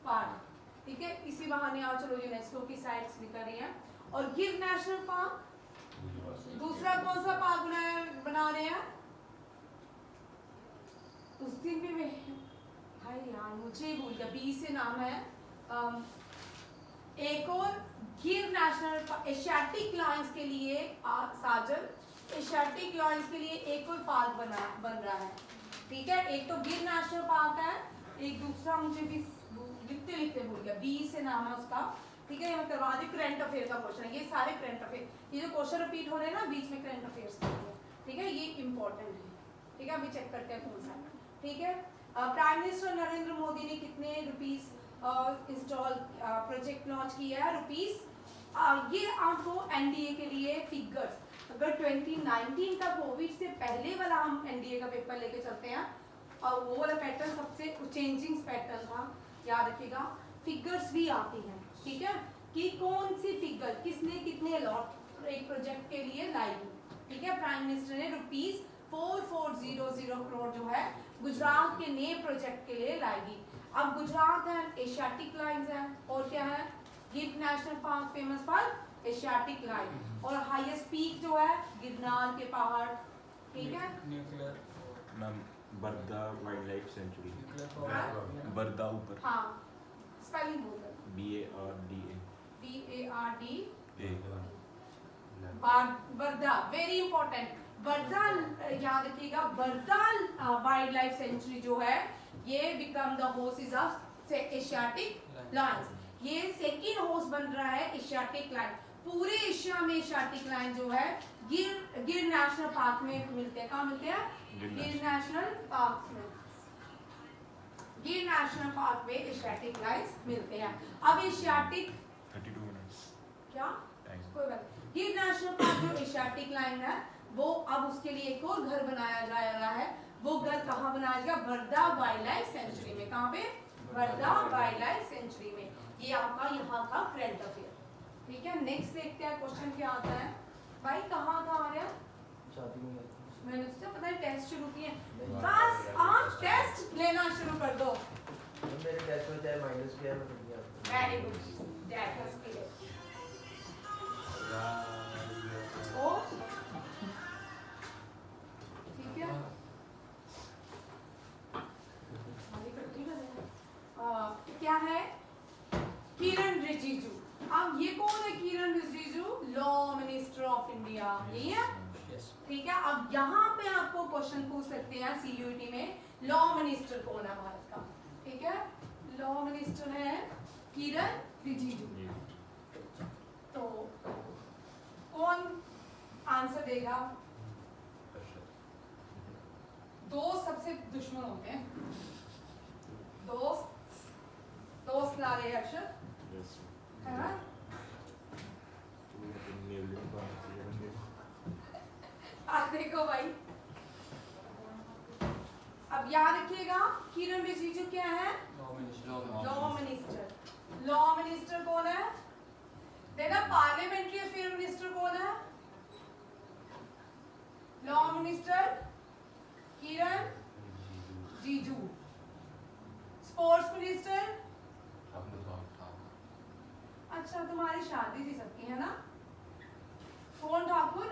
पार्ट है, ठीक है। इसी बहाने आओ चलो यूनेस्को की साइट्स निकल रही हैं। और गिर नेशनल पार्क, दूसरा कौन सा पार्क बना रहे हैं, उस दिन भी मैं, हाय यार मुझे भूल गया, बी से नाम है, एक और गिर नेशनल एशियाटिक लायंस के लिए, साजन एशियाटिक लायंस के लिए एक और पार्क बन रहा है, ठीक है। एक तो गिर नेशनल पार्क है, एक दूसरा मुझे भी लिखते भूल गया, बी से नाम है उसका, ठीक है। ये मैं करवा दी, करंट अफेयर का क्वेश्चन है, ये सारे करंट अफेयर, ये जो क्वेश्चन रिपीट हो रहे हैं ना बीच में करंट अफेयर्स के लिए, ठीक है, ये इंपॉर्टेंट है, ठीक है। अभी चेक करते हैं कौन सा, ठीक है। प्राइम मिनिस्टर नरेंद्र मोदी ने कितने रुपीस इंस्टॉल प्रोजेक्ट लॉन्च किया है, रुपीस, ये आपको एनडीए के लिए फिगर्स, अगर 2019 का कोविड से पहले वाला हम एनडीए का पेपर लेके चलते हैं, और वो वाला पैटर्न सबसे चेंजिंग पैटर्न था, याद रखिएगा। फिगर्स भी आती हैं, ठीक है, कि कौन सी फिगर किसने कितने अलॉट एक प्रोजेक्ट के लिए लाई, ठीक है। प्राइम मिनिस्टर ने रुपीस 4400 करोड़ जो है गुजरात के नए प्रोजेक्ट के लिए लाएगी। अब गुजरात है, एशियाटिक लाइंस है, और क्या है, Gir national park famous for Asiatic lion, और हाईएस्ट पीक जो है गिरनार के पहाड़, ठीक है। Nuclear ma'am Barda wild life sanctuary, हाँ? बर्दा ऊपर, हाँ स्पेलिंग बोल दो, बर्दा, वेरी इंपॉर्टेंट, बर्दा याद रखिएगा। बर्दा वाइल्ड लाइफ सेंचुरी जो है ये become the host of Asiatic Lions, ये सेकंड होस्ट बन रहा है एशियाटिक लायन। पूरे एशिया में एशियाटिक लायन जो है गिर नेशनल पार्क में मिलते हैं, कहाँ मिलते हैं, गिर नेशनल पार्क में, गिर नेशनल पार्क में एशियाटिक लायंस मिलते हैं। अब एशियाटिक 32 मिनट्स क्या, Thanks. कोई बात, गिर नेशनल पार्क जो एशियाटिक लाइन है वो अब उसके लिए एक और घर बनाया जा रहा है, वो घर कहाँ बनाया जाएगा, बर्दा वाइल्ड लाइफ सेंचुरी में। कहाँ पे, बर्दा वाइल्ड लाइफ सेंचुरी में। ये आपका यहाँ का करंट अफेयर, ठीक है। नेक्स्ट देखते हैं क्वेश्चन क्या आता है। भाई कहाँ था आ रहा, मैंने उससे पता है टेस्ट शुरू किए, बस आप टेस्ट लेना शुरू कर दो। मेरे टेस्ट में चाहे माइनस किया मैं नहीं आता। Very good, that was clear. ओ ठीक है, क्या है, किरण रिजिजू। अब ये कौन है Kiran Rijiju, law minister of India, यही है, ठीक है। अब यहाँ पे आपको क्वेश्चन पूछ सकते हैं सीयूईटी में, लॉ मिनिस्टर कौन है भारत का, ठीक है। लॉ मिनिस्टर है किरण रिजिजू। तो कौन आंसर देगा, दोस्त सबसे दुश्मन होते हैं, दोस्त ना रहे अक्षर, है ना। आप देखो भाई, अब याद रखिएगा किरण रिजिजू क्या है, लॉ मिनिस्टर। लॉ मिनिस्टर कौन है, देना पार्लियामेंट्री अफेयर मिनिस्टर कौन है, law minister Kiran Rijiju. Sports minister, अच्छा तुम्हारी शादी थी सबकी, है ना, कौन Thakur,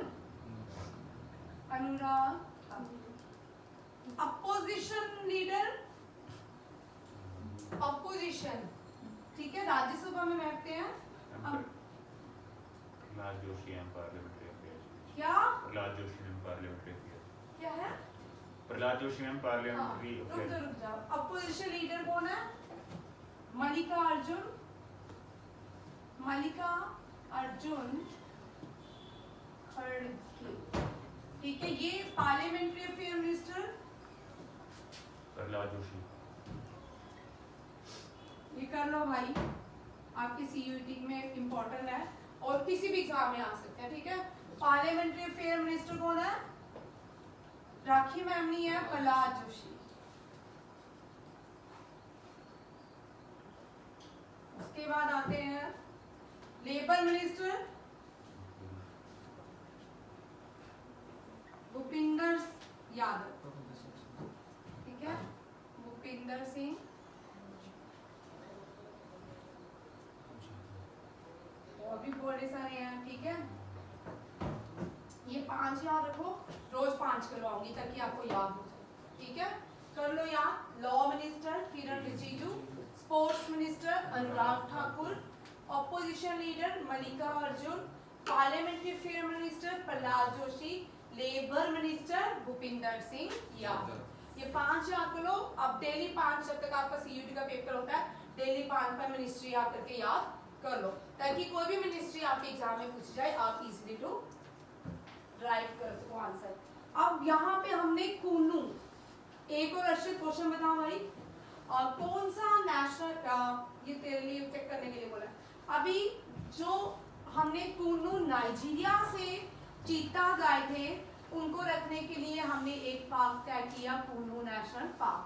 Anurag Thakur. Opposition leader, opposition, ठीक है, राज्यसभा में बैठते हैं। Prahlad Joshi M parliamentary affairs. क्या, Prahlad Joshi M parliamentary affairs. क्या है, Prahlad Joshi M parliamentary affairs. रुक जाओ, अपोजिशन लीडर कौन है, मल्लिकार्जुन खड़गे, ठीक है। ये parliamentary affair minister Prahlad Joshi. ये कर लो भाई, आपके सीयूईटी में इम्पोर्टेंट है और किसी भी एग्जाम में आ सकते हैं, ठीक है। पार्लियामेंट्री अफेयर मिनिस्टर कौन है? राखी मैम नहीं है, प्रहलाद जोशी। उसके बाद आते हैं लेबर मिनिस्टर भूपिंदर यादव, ठीक है, भूपिंदर सिंह। और भी बड़े सारे हैं, ठीक है। ये 5 याद रखो, रोज 5 करवाऊंगी ताकि आपको याद हो जाए, ठीक है। कर लो याद। Law minister Kiran Rijiju, sports minister Anurag Thakur, opposition leader Mallika Arjun, parliamentary affair minister Prahlad Joshi, labour minister Bhupinder Singh Yadav. ये 5 याद कर लो। अब डेली 5, जब तक आपका सीयूटी का पेपर होता है, डेली 5 का मिनिस्ट्री याद करके याद कर लो, ताकि कोई भी मिनिस्ट्री आपके एग्जाम में पूछ जाए, आप इजीली टू राइट कर सको आंसर। अब यहाँ पे हमने कूनू, एक और अच्छे क्वेश्चन बताओ भाई, और कौन सा नेशनल, ये तेरे लिए चेक करने के लिए बोला। अभी जो हमने कूनू नाइजीरिया से चीता आए थे, उनको रखने के लिए हमने एक पार्क तय किया, कूनू नेशनल पार्क।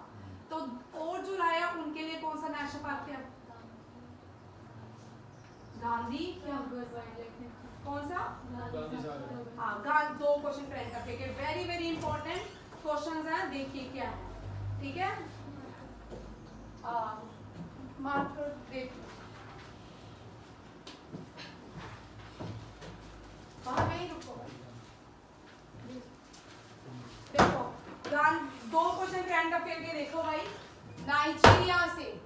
तो और जो लाया उनके लिए कौन सा नेशनल पार्क है? गांधी, कौन सा? हाँ, 2 क्वेश्चन फ्रेंड का फेंके, वेरी वेरी इंपॉर्टेंट क्वेश्चंस हैं, देखिए क्या है, ठीक है। मार्क कर देखो, वहां पे ही रुको। देखो 2 क्वेश्चन फ्रेंड का फेंक के देखो भाई। नाइजीरिया से,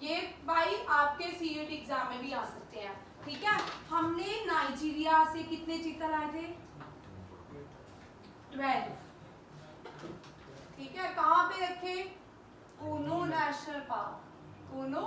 ये भाई आपके सीयूटी एग्जाम में भी आ सकते हैं, ठीक है। हमने नाइजीरिया से कितने चीता लाए थे? 12, ठीक है। कहाँ पे रखे? कूनू नेशनल पार्क, कूनू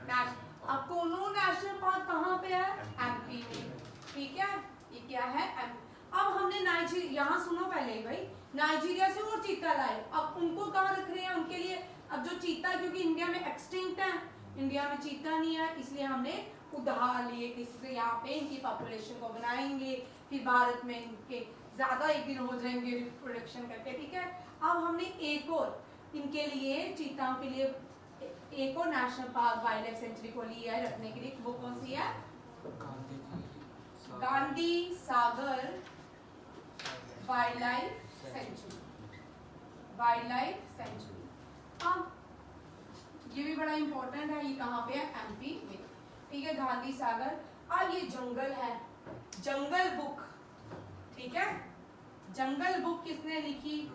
नेशनल। अब कूनू नेशनल पार्क कहाँ पे है? एमपी में, ठीक है। ये क्या है? एमपी। अब हमने नाइजीरिया, यहाँ सुनो पहले भाई, नाइजीरिया से और चीता लाए, अब उनको कहाँ रख रहे हैं? उनके लिए अब जो चीता, क्योंकि इंडिया में एक्सटिंक्ट है, इंडिया में चीता नहीं है, इसलिए हमने उधार लिए किसी से, यहाँ पे इनकी पॉपुलेशन को बनाएंगे, फिर भारत में इनके ज्यादा एक दिन हो जाएंगे रिप्रोडक्शन करके, ठीक है। अब हमने एक और इनके लिए, चीताओं के लिए एक और national park wild life century को लिया है रखने के लिए। वो कौन सी है? Gandhi Sagar wild life sanctuary, wild life sanctuary. अब ये भी बड़ा इंपॉर्टेंट है, ये कहाँ पे है? एमपी में, ठीक है, गांधी सागर। अब ये जंगल है, जंगल बुक, ठीक है। जंगल बुक किसने लिखी?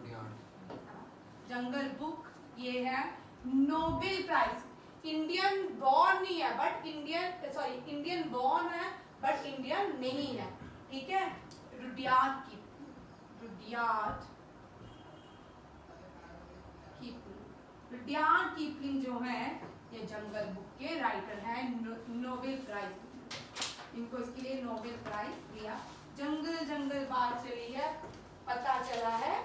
जंगल बुक ये है नोबेल प्राइज, इंडियन बॉर्न नहीं है बट इंडियन बॉर्न है बट इंडियन नहीं है, ठीक है। रुडयार्ड कीपलिंग जो है, ये जंगल बुक के राइटर हैं, नोबेल प्राइज, इनको इसके लिए नोबेल प्राइज दिया। जंगल जंगल बात चली है, पता चला है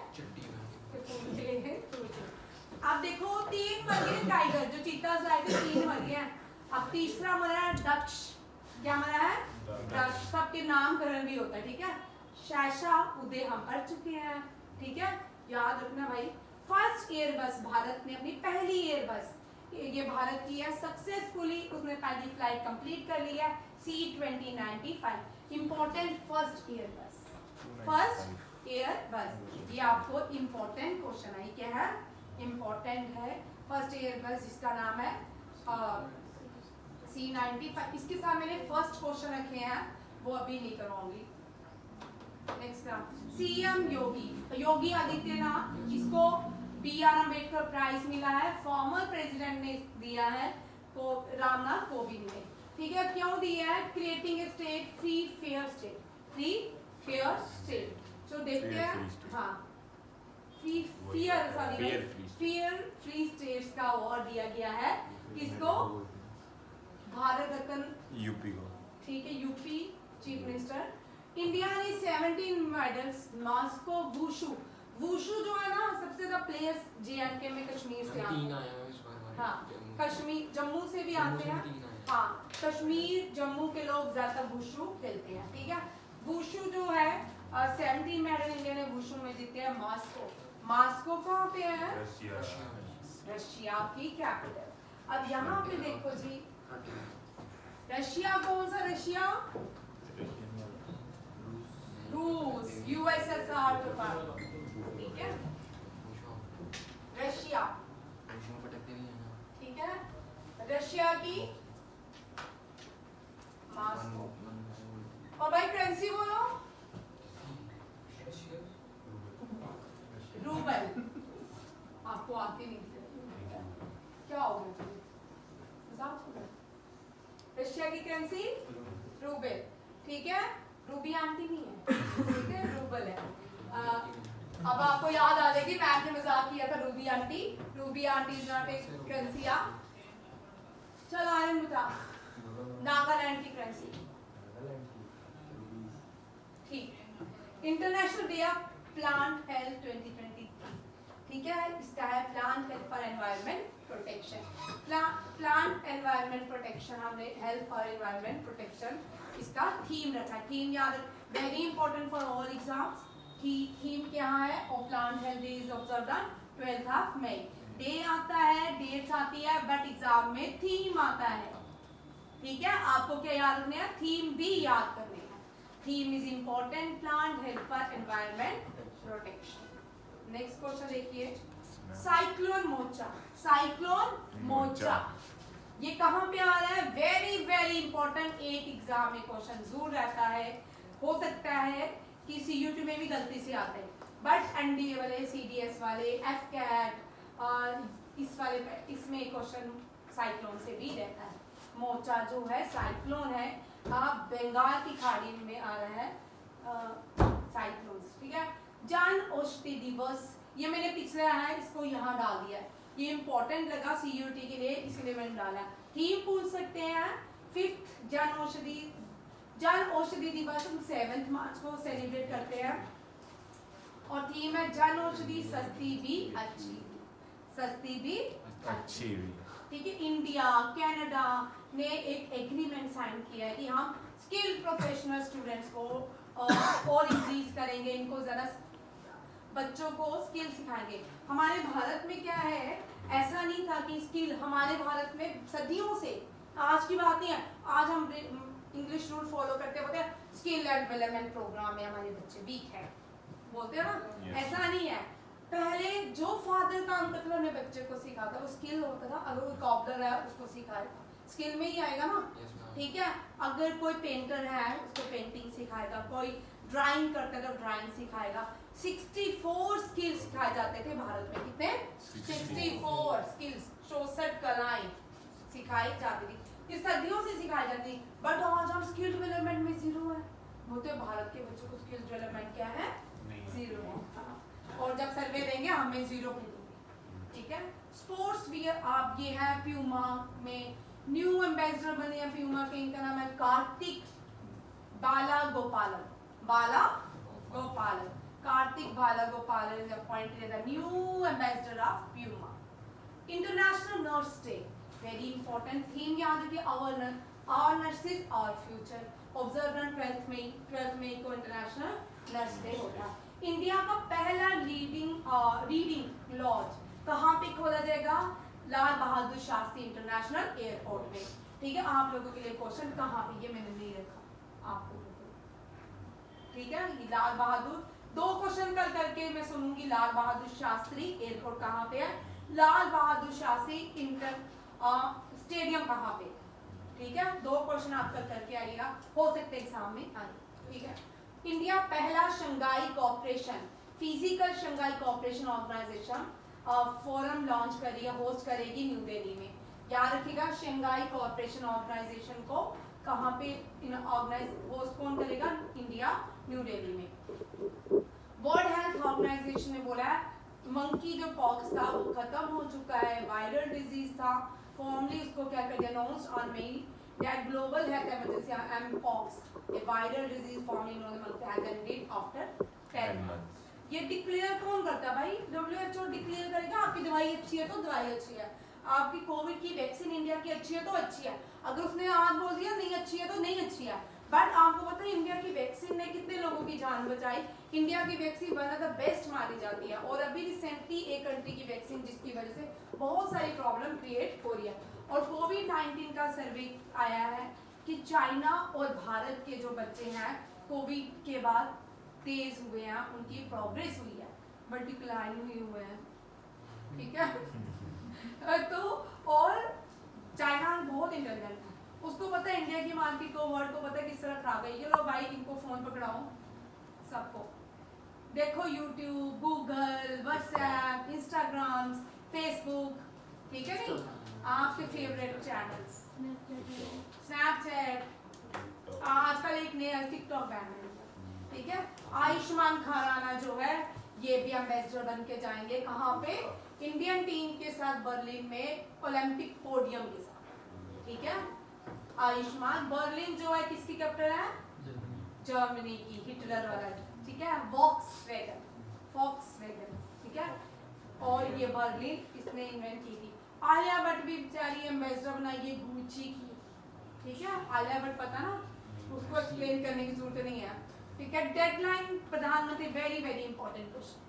अब देखो 3 मर गए टाइगर, जो चीता आए थे 3 मर गए हैं। अब तीसरा मरा है दक्ष, क्या मरा है? दक्ष। सबके नामकरण भी होता है, ठीक है। शैशा उदय हम पढ़ चुके हैं, ठीक है, याद रखना भाई। फर्स्ट एयरबस, भारत ने अपनी पहली एयरबस, ये भारत की है, सक्सेसफुली उसने पहली फ्लाइट कंप्लीट कर ली है, C-2095। Important first Airbus, first Airbus, ये आपको इंपॉर्टेंट क्वेश्चन है। क्या है? इंपॉर्टेंट है। फर्स्ट एयरबस जिसका नाम है C-95। इसके साथ मैंने फर्स्ट क्वेश्चन रखे हैं, वो अभी नहीं करवाऊंगी। नेक्स्ट सीएम योगी आदित्यनाथ, इसको B.R. अम्बेडकर प्राइज मिला है, फॉर्मर प्रेसिडेंट ने दिया है को रामनाथ कोविंद ने, ठीक है। क्यों दिया है? Creating a state free fair state, free fair state. जो देखते हैं, हाँ, फेयर फ्री स्टेट्स का अवार्ड दिया गया है किसको? भारत रत्न यूपी को, ठीक है, यूपी चीफ मिनिस्टर। इंडिया ने 17 मेडल्स, मॉस्को वुशु जो है ना सबसे सबसे ज्यादा प्लेयर्स जे.एंड.के में कश्मीर से आते 3 हैं। आया है इस बार हमारे हाँ, जम्मू। कश्मीर जम्मू से भी जम्मू आते से हैं। भी 3 आए हैं। हाँ, कश्मीर जम्मू के लोग ज्यादातर वुशु खेलते हैं, ठीक है। वुशु जो है 17 मेडल इंडिया ने वुशु में जीते हैं। मास्को कहाँ पे है? Russia. रशिया की कैपिटल। अब यहाँ पे देखो जी, रशिया कौन सा रशिया? रूस, यूएसएसआर के पास, ठीक है। रशिया, ठीक है। रशिया की मास्को। और भाई करेंसी बोलो। रूबल। आपको आती नहीं थी, क्या हो गया? मजाक हो गया। रशिया की करेंसी रूबल, ठीक है। रूबी आंटी नहीं है, ठीक है, रूबल है। अब आपको याद आ जाएगी, मैं आपने मजाक किया था Ruby aunty. Ruby aunty is not a currency. चल आर्यन बता, नागालैंड की करेंसी, ठीक। International day of plant health 2023, ठीक है। इसका है plant health for environment protection. Plant environment protection, हमने हेल्थ फॉर एनवायरनमेंट प्रोटेक्शन इसका थीम रखा है। थीम याद, very important for all exams. Theme क्या है? और plant health day is observed on 12th of May. Day आता है, डेट्स आती है, बट एग्जाम में थीम आता है, ठीक है। आपको क्या याद रखना है? थीम भी याद करने हैं। Theme is important, plant health for environment protection. Next question देखिए, साइक्लोन मोचा। साइक्लोन मोचा ये कहाँ पे आ रहा है? वेरी वेरी इंपॉर्टेंट, एक एग्जाम में क्वेश्चन जरूर रहता है। हो सकता है कि CUT में भी गलती से आते हैं, बट NDA वाले, CDS वाले, FCAT और इस वाले इसमें क्वेश्चन साइक्लोन से भी रहता है। मोचा जो है साइक्लोन है, बंगाल की खाड़ी में आ रहा है साइक्लोन, ठीक है। जन औषधि दिवस, ये मैंने पिछले है इसको यहाँ डाल दिया है, ये इंपॉर्टेंट लगा CUT के लिए, इसलिए मैंने डाला। थीम पूछ सकते हैं 5th जन औषधि दिवस हम 7 मार्च को सेलिब्रेट करते हैं, और थीम है जन औषधि सस्ती भी अच्छी, सस्ती भी अच्छी भी। ठीक है। इंडिया कनाडा ने एक एग्रीमेंट साइन किया है कि हम स्किल प्रोफेशनल स्टूडेंट्स को और इंक्रीज करेंगे, इनको ज़रा बच्चों को स्किल सिखाएंगे। हमारे भारत में क्या है, ऐसा नहीं था कि स्किल, हमारे भारत में सदियों से, आज की बात नहीं है, आज हम इंग्लिश रूल फॉलो करते होते हैं, स्किल डेवलपमेंट प्रोग्राम में हमारे बच्चे वीक है, बोलते हैं ना। Yes. ऐसा नहीं है, पहले जो फादर काम करते थे उन्हें बच्चे को सिखाता, वो स्किल होता था। अगर कोई कॉबलर है उसको सिखाएगा, स्किल में ही आएगा ना, ठीक है। अगर कोई पेंटर है उसको पेंटिंग सिखाएगा, कोई ड्राइंग करता है तो ड्राइंग सिखाएगा। 64 स्किल्स सिखाए जाते थे भारत में, कितने? 64 स्किल्स, 64 कलाएं सिखाई जाती थी, ये सदियों से सिखाई जाती थी। बट आज हम स्किल डेवलपमेंट में जीरो है, बोलते भारत के बच्चों को स्किल डेवलपमेंट क्या है? जीरो है। और जब सर्वे देंगे हमें जीरो मिलेंगे, ठीक है। स्पोर्ट्स वियर, आप ये है प्यूमा में न्यू एम्बेसडर बने हैं प्यूमा के, इनका नाम है Kartik बालागोपालन। Kartik बालागोपालन is appointed as the new ambassador of Puma. International Nurse Day, very important theme याद रखिए, our nurses our future, observed on 12th मई को इंटरनेशनल नर्स डे होता है। इंडिया का पहला रीडिंग लॉज कहाँ पे खोला जाएगा? लाल बहादुर शास्त्री इंटरनेशनल एयरपोर्ट में, ठीक है। आप लोगों के लिए क्वेश्चन कहाँ पे, ये मैंने नहीं रखा आप लोगों को, ठीक है। लाल बहादुर, 2 क्वेश्चन कल करके मैं सुनूंगी, लाल बहादुर शास्त्री एयरपोर्ट कहाँ पे है, लाल बहादुर शास्त्री इंटर स्टेडियम कहाँ पे, ठीक है। 2 क्वेश्चन आप कल करके आइएगा, हो सकते एग्जाम में आए, ठीक है। इंडिया पहला Shanghai cooperation, physical Shanghai cooperation organisation forum launch करेगी, होस्ट करेगी न्यू दिल्ली में। याद रखिएगा, शंघाई कोऑपरेशन ऑर्गेनाइजेशन को कहाँ पे ऑर्गेनाइज, होस्ट कौन करेगा? इंडिया, न्यू दिल्ली में। वर्ल्ड हेल्थ ऑर्गेनाइजेशन ने बोला है मंकी जो पॉक्स था वो खत्म हो चुका है, वायरल डिजीज था, फॉर्मली उसको क्या कर दिया, announced on May that global health emergency mpox, a viral disease formerly known as has ended after 10 months, ये डिक्लेयर कौन करता है भाई? WHO डिक्लेयर करेगा आपकी दवाई अच्छी है तो दवाई अच्छी है, आपकी कोविड की वैक्सीन इंडिया की अच्छी है तो अच्छी है। अगर उसने आज बोल दिया नहीं अच्छी है तो नहीं अच्छी है। बट आपको पता है इंडिया की वैक्सीन ने कितने लोगों की जान बचाई? इंडिया की vaccine one of the best मानी जाती है। और अभी रिसेंटली एक कंट्री की वैक्सीन जिसकी वजह से बहुत सारी प्रॉब्लम क्रिएट हो रही है। और कोविड-19 का सर्वे आया है कि चाइना और भारत के जो बच्चे हैं कोविड के बाद तेज हुए हैं, उनकी प्रोग्रेस हुई है, बट डिक्लाइन हुए हैं, ठीक है। तो और चाइना बहुत इंटेलिजेंट है, उसको पता है इंडिया की मार्केट को, वर्ल्ड को पता है किस तरह खा गई। ये लो भाई, इनको फोन पकड़ाओ सबको, देखो YouTube, Google, WhatsApp, Instagram, Facebook, ठीक है नहीं, आपके फेवरेट चैनल्स, स्नैपचैट, आजकल एक नया टिकटॉक बैन है, ठीक है। आयुष्मान खुराना जो है ये भी एम्बेसडर बन के जाएंगे, कहाँ पे? इंडियन टीम के साथ बर्लिन में ओलंपिक पोडियम के साथ, ठीक है। आयुष्मान, बर्लिन जो है किसकी कैपिटल है? जर्मनी की, हिटलर वाला, ठीक है, वॉक्सवैगन, ठीक है। और ये बर्लिन इसने इन्वेंट की थी। आलिया भट्ट भी बेचारी एम्बेसडर बनाई है गुच्ची की, ठीक है। आलिया भट्ट पता ना, उसको एक्सप्लेन करने की जरूरत नहीं है, ठीक है। डेडलाइन प्रधानमंत्री, वेरी वेरी इंपॉर्टेंट क्वेश्चन,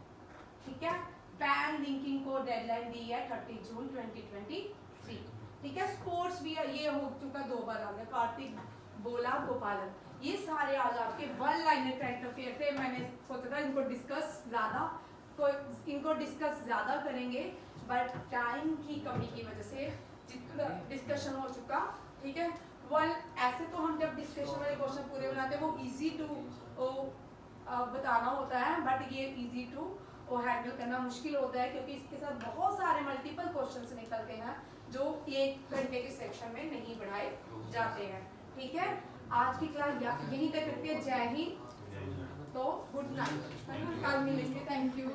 ठीक है। पैन लिंकिंग को डेडलाइन दी है 30 जून 2023, ठीक है। स्पोर्ट्स भी ये हो चुका 2 बार आ गया, कार्तिक बोला गोपालन, ये सारे आज आपके वन लाइनर करंट अफेयर थे। मैंने सोचा था इनको डिस्कस ज़्यादा करेंगे, बट टाइम की कमी की वजह से जितना डिस्कशन हो चुका, ठीक है। ऐसे तो हम जब डिस्कशन वाले क्वेश्चन पूरे बनाते हैं वो इजी टू बताना होता है, बट ये इजी टू हैंडल करना मुश्किल होता है, क्योंकि इसके साथ बहुत सारे मल्टीपल क्वेश्चंस निकलते हैं जो 1 घंटे के सेक्शन में नहीं पढ़ाए जाते हैं, ठीक है। आज की क्लास यहीं तक करते हैं। जय हिंद, तो गुड नाइट, कल मिलेंगे, थैंक यू।